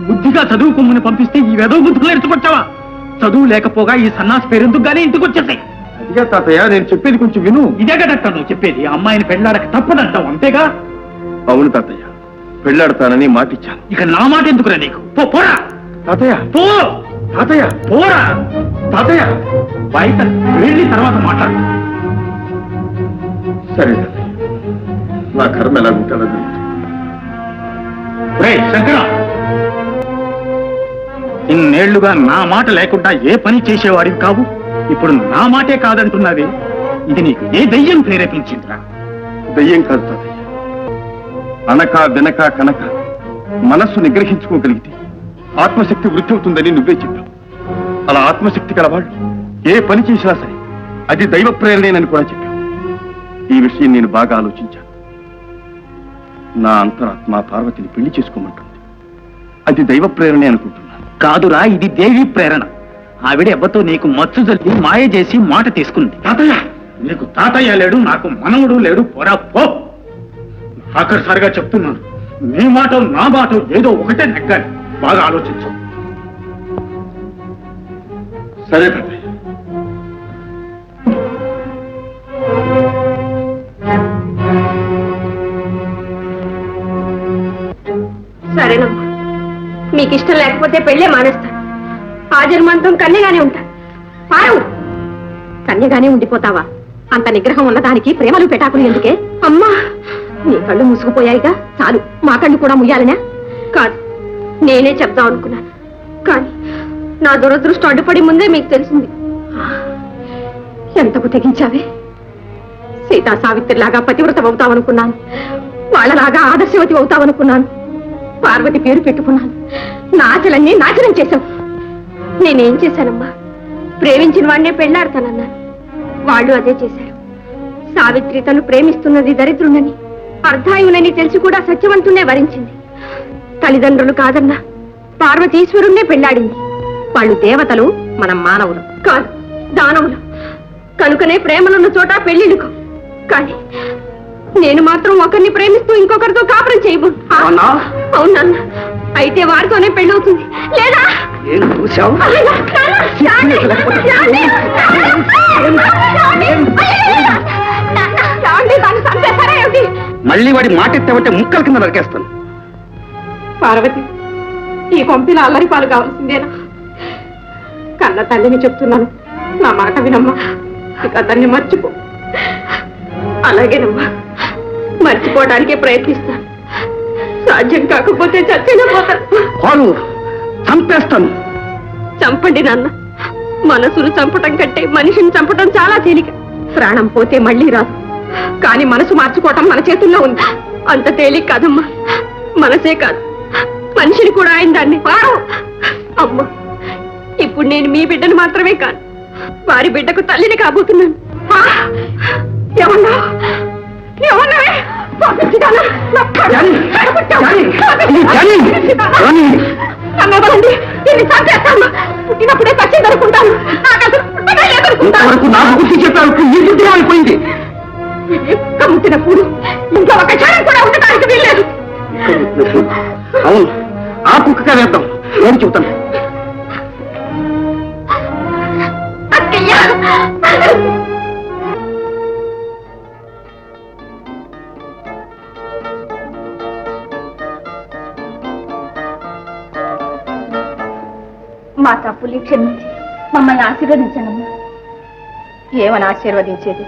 బుద్ధిగా చదువుకోమని పంపిస్తే ఈ వెదవ బుద్ధులు ఎత్తుకొచ్చావా? చదువు లేకపోగా ఈ సన్నాసి పేరెందుకు గానీ ఇంటికి వచ్చేసాయి. అదిగా తాతయ్య, నేను చెప్పేది కొంచెం విను. ఇదే కదట నువ్వు చెప్పేది. అమ్మాయిని పెళ్ళాడక తప్పదంటావు, అంతేగా? అవును తాతయ్య, పెళ్ళాడతానని మాటిచ్చాను. ఇక నా మాట ఎందుకురా నీకు? పోరా తాతయ్య. పో తాతయ్య. పోరా తాతయ్య. బయట వెళ్ళి తర్వాత మాట్లాడు. సరే తాతయ్య, నా కర్మ ఎలా ఉంటానో శంకర, ఇన్నేళ్లుగా నా మాట లేకుండా ఏ పని చేసేవాడివి కావు. ఇప్పుడు నా మాటే కాదంటున్నది. ఇది నీకు ఏ దయ్యం ప్రేరేపించిందిరా? దయ్యం కాదు తాతయ్య. అనక వెనక కనక మనస్సు నిగ్రహించుకోగలిగితే ఆత్మశక్తి వృద్ధి అవుతుందని నువ్వే చెప్పావు. అలా ఆత్మశక్తి కలవాళ్ళు ఏ పని చేసినా సరే అది దైవ ప్రేరణేనని కూడా చెప్పావు. ఈ విషయం నేను బాగా ఆలోచించాను. నా అంతరాత్మ పార్వతిని పెళ్లి చేసుకోమంటుంది. అది దైవ ప్రేరణే అనుకుంటున్నాను. కాదురా, ఇది దేవి ప్రేరణ. ఆవిడ ఎవ్వతో నీకు మచ్చు జల్లి మాయ చేసి మాట తీసుకుంది. తాతయ్య, నీకు తాతయ్య లేడు, నాకు మనవుడు లేడు. పోరా పో. ఆఖరిసారిగా చెప్తున్నాను, నీ మాట నా మాట ఏదో ఒకటే నెగ్గాలి. బాగా ఆలోచించు. సరే తాతయ్య. సరేనమ్మా, మీకు ఇష్టం లేకపోతే పెళ్ళే మానేస్తాను. ఆ జన్మాంతం కన్యగానే ఉంటా. పారు, కన్యగానే ఉండిపోతావా? అంత నిగ్రహం ఉన్నదానికి ప్రేమలు పెటాకులు ఎందుకే? అమ్మా, నీ కళ్ళు మూసుకుపోయాయిగా, చాలు. మా కళ్ళు కూడా ముయ్యాలనే? కాదు, నేనే చెప్దాం అనుకున్నాను. కానీ నా దురదృష్టం అడ్డుపడి ముందే మీకు తెలిసింది. ఎంతకు తెగించావే? సీతా సావిత్రిలాగా పతివ్రత అవుతావనుకున్నాను. వాళ్ళలాగా ఆదర్శవతి అవుతావనుకున్నాను. పార్వతి పేరు పెట్టుకున్నాను. నా ఆశలన్నీ నాశనం చేశావు. నేనేం చేశానమ్మా? ప్రేమించిన వాడినే పెళ్లాడతానన్నాను. వాళ్ళు అదే చేశారు. సావిత్రి తను ప్రేమిస్తున్నది దరిద్రునని, అర్ధాయునని తెలిసి కూడా సత్యవంతునే వరించింది. తల్లిదండ్రులు కాదన్నా పార్వతీశ్వరుణ్ణే పెళ్లాడింది. వాళ్ళు దేవతలు, మనం మానవులు. కాదు, దానవులు. కనుకనే ప్రేమలున్న చోట పెళ్లిళ్ళుకో. కానీ నేను మాత్రం ఒకరిని ప్రేమిస్తూ ఇంకొకరితో కాపురం చేయబో. అవునన్న, అయితే వారితోనే పెళ్ళవుతుంది. లేదా మళ్ళీ వాడి మాట ఎత్తామంటే ముక్కల కింద నరికేస్తాను. పార్వతి, ఈ కొంపిన అల్లరి పాలు కావాల్సిందేనా? కన్న తల్లిని చెప్తున్నాను, నా మాట వినమ్మా. ఇక అతన్ని మర్చిపో. అలాగేనమ్మా, మర్చిపోవడానికే ప్రయత్నిస్తాను. సాధ్యం కాకపోతే చచ్చిన పోతాను. చంపేస్తాను. చంపండి నాన్న. మనసును చంపటం కంటే మనిషిని చంపటం చాలా తేలిక. ప్రాణం పోతే మళ్ళీ రాదు. కానీ మనసు మార్చుకోవటం మన చేతుల్లో ఉంది. అంత తేలిక కాదమ్మా. మనసే కాదు, మనిషిని కూడా ఆయన దాన్ని. అమ్మా, ఇప్పుడు నేను మీ బిడ్డను మాత్రమే కాదు, వారి బిడ్డకు తల్లిని కాబోతున్నాను. ఏమన్నా ఏమన్నావే? పుట్టినప్పుడే సచ్చింది అనుకుంటాను. అయిపోయింది. కమ్ముతున్నప్పుడు ఇంకా ఒక క్షణం కూడా ఉండటానికి వీల్లేదు. అవును, ఆ కుక్కగా వేద్దాం. ఏం చెబుతాను? మా తప్పులు క్షమించి మమ్మల్ని ఆశీర్వదించండి. ఏమని ఆశీర్వదించేది?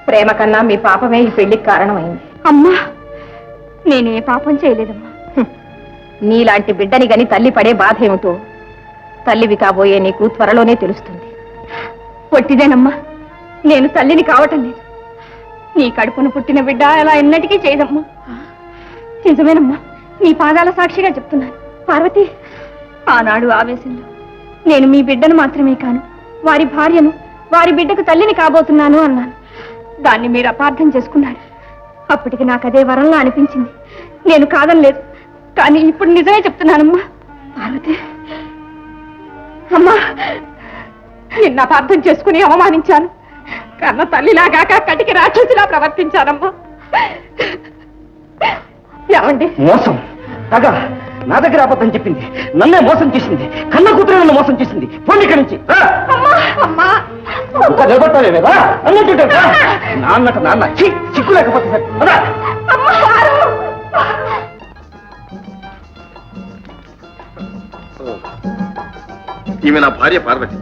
ప్రేమ కన్నా మీ పాపమే ఈ పెళ్లికి కారణమైంది. అమ్మా, నేనే పాపం చేయలేదమ్మా. నీలాంటి బిడ్డని గని తల్లి పడే బాధ ఏమిటో తల్లివి కాబోయే నీకు త్వరలోనే తెలుస్తుంది. పొట్టిదేనమ్మా, నేను తల్లిని కావటం లేదు. నీ కడుపును పుట్టిన బిడ్డ అలా ఎన్నటికీ చేయదమ్మా. నిజమేనమ్మా, నీ పాదాల సాక్షిగా చెప్తున్నాను. పార్వతి, ఆనాడు ఆవేశంలో నేను మీ బిడ్డను మాత్రమే కాను, వారి భార్యను, వారి బిడ్డకు తల్లిని కాబోతున్నాను అన్నాను. దాన్ని మీరు అపార్థం చేసుకున్నారు. అప్పటికి నాకు అదే వరంలా అనిపించింది. నేను కాదనలేదు. కానీ ఇప్పుడు నిజమే చెప్తున్నానమ్మా. పార్వతి అమ్మా, నిన్న అపార్థం చేసుకుని అవమానించాను. కన్న తల్లిలాగాక కటికి రాక్షసిలా ప్రవర్తించానమ్మా. ఏమండి? మోసం, పగ, నా దగ్గర అబద్ధం చెప్పింది, నన్నే మోసం చేసింది, కన్న కూతురు నన్ను మోసం చేసింది. పోండి ఇక్కడి నుంచి. ఇంకా నిలబడతావేమేదా అన్నట్టు నాన్నట నాన్న చిక్కు లేకపోతే సరే. పద. ఈమె నా భార్య పార్వతి,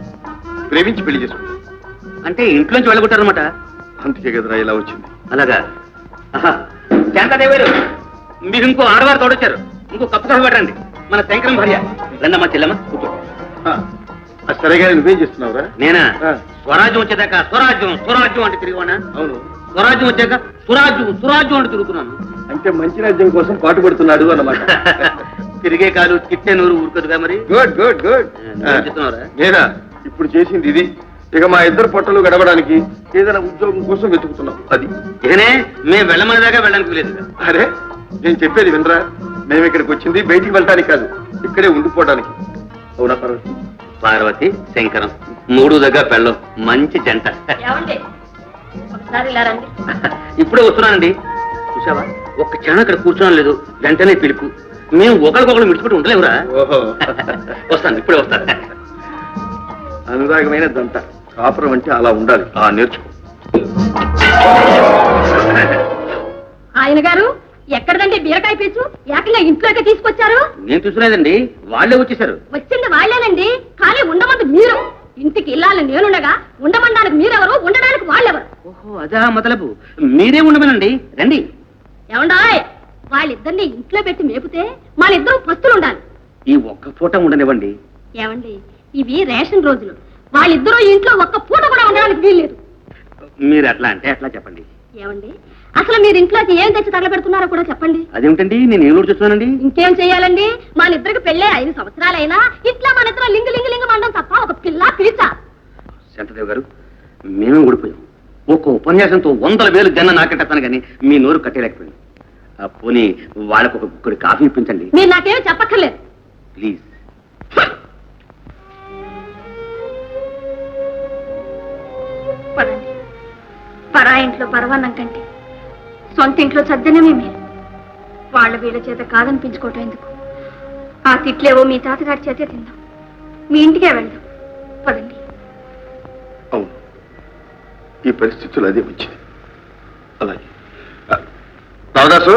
ప్రేమించి పెళ్లి చేసుకుంది. అంటే ఇంట్లోంచి వెళ్ళగొట్టారనమాట. అందుకే కదరా ఇలా వచ్చింది. అలాగా? శాంతాదేవారు, మీరు ఇంకో ఆడవారు తోడొచ్చారు. ఇంకో కప్పు కాఫీ పెట్టండి. మన శంకరం భార్య. రండమ్మా చెల్లమ్మ కూర్చో. సరేగా నువ్వేం చేస్తున్నావురా? నేనా? స్వరాజ్యం వచ్చేదాకా స్వరాజ్యం స్వరాజ్యం అంటే తిరిగివానా? అవును. స్వరాజ్యం వచ్చాక సురాజ్యం సురాజ్యం అంటే తిరుగుతున్నాను. అంటే మంచి రాజ్యం కోసం పాటు పడుతున్నాడు అన్నమాట. తిరిగే కాలు తిట్టే నూరు ఊరుకదుగా మరి. Good good good. చెప్తున్నారా? నేనా ఇప్పుడు చేసింది ఇది. ఇక మా ఇద్దరు పొట్టలు గడవడానికి ఏదైనా ఉద్యోగం కోసం వెతుకుతున్నాం. అది ఇకనే మేము వెళ్ళమని దాకా వెళ్ళడానికి లేదు. అరే నేను చెప్పేది వినరా, మేము ఇక్కడికి వచ్చింది బయటికి వెళ్ళటానికి కాదు, ఇక్కడే ఉండిపోవడానికి. అవునా పార్వతి? పార్వతి శంకరం మూడు దగ్గర పెళ్ళం మంచి జంట. ఇప్పుడే వస్తున్నానండి. చూసావా, ఒక్క క్షణం ఇక్కడ కూర్చోడం లేదు, వెంటనే పిలుపు. మేము ఒకరికొకరు విడిచిపెట్టి ఉండలేవురా. ఓహో వస్తాను, ఇప్పుడే వస్తాను. అనురాగమైన దంట. కాపురం అంటే అలా ఉండాలి. నేర్చుకో. ఆయన గారు ఎక్కడదండి బీరకాయ పీచు ఏకంగా ఇంట్లోకి తీసుకొచ్చారు? నేను చూసులేదండి, వాళ్ళే వచ్చేసారు. వచ్చింది వాళ్ళేనండి, కానీ ఉండమంది మీరు. ఇంటికి ఇల్లాలని నేనుండగా ఉండమనడానికి మీరెవరు, ఉండడానికి వాళ్ళెవరు? ఓహో అదా మతలబు. మీరే ఉండమనండి, రండి. ఏమండాయ్, వాళ్ళిద్దరిని ఇంట్లో పెట్టి మేపితే వాళ్ళిద్దరూ పస్తులు ఉండాలి. ఈ ఒక్క పూట ఉండనివ్వండి. ఏమండి, ఇవి రేషన్ రోజులు. వాళ్ళిద్దరూ ఇంట్లో ఒక్క పూట కూడా ఉండడానికి వీల్లేదు. మీరు అట్లా అంటే అట్లా చెప్పండి. ఏమండి, అసలు మీరు ఇంట్లోకి ఏం తెచ్చి తగలబెడుతున్నారో కూడా చెప్పండి. అదేమిటండి, నేను ఏం చూస్తున్నానండి. ఇంకేం చెయ్యాలండి, మన ఇద్దరికి పెళ్ళే 5 సంవత్సరాలైనా ఇట్లా మన ఇద్దరు లింగు లింగు లింగు మండం తప్ప ఒక పిల్ల పిలిచా. శాంతదేవ్ గారు, మేమే ఊడిపోయాం. ఒక్క ఉపన్యాసంతో 100,000 జన నాకెట్టాను కానీ మీ నోరు కట్టేలేకపోయింది. పోనీ వాళ్ళకు ఒక గుక్కడి కాఫీ ఇప్పించండి. మీరు నాకేమీ చెప్పక్కర్లేదు. ప్లీజ్. పదండి. పరా ఇంట్లో పరవాన్నం కంటే సొంత ఇంట్లో సద్దనమే మీరు. వాళ్ళ వీళ్ళ చేత కాదనిపించుకోవటం ఎందుకు? ఆ తిట్లేవో మీ తాతగారి చేతే తిందాం, మీ ఇంటికే వెళ్దాం. పదండి. అవును, ఈ పరిస్థితులు అదే వచ్చింది. అలాగే రావదాసు,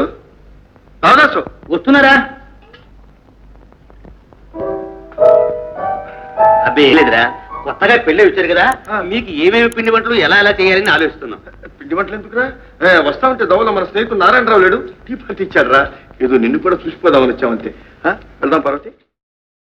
రావదాసు వస్తున్నారా? అబ్బే లేదురా, కొత్తగా పెళ్ళి వచ్చారు కదా, మీకు ఏమేమి పిండి వంటలు ఎలా ఎలా చేయాలని ఆలోచిస్తున్నాం. పిండి వంటలు ఎందుకురా? వస్తా ఉంటే దవల మన స్నేహితుడు నారాయణరావు లేడు, టీ పార్టీ ఇచ్చాడు రా. ఏదో నిన్ను కూడా చూసిపోదామని వచ్చామంతే. వెళ్దాం పార్వతి.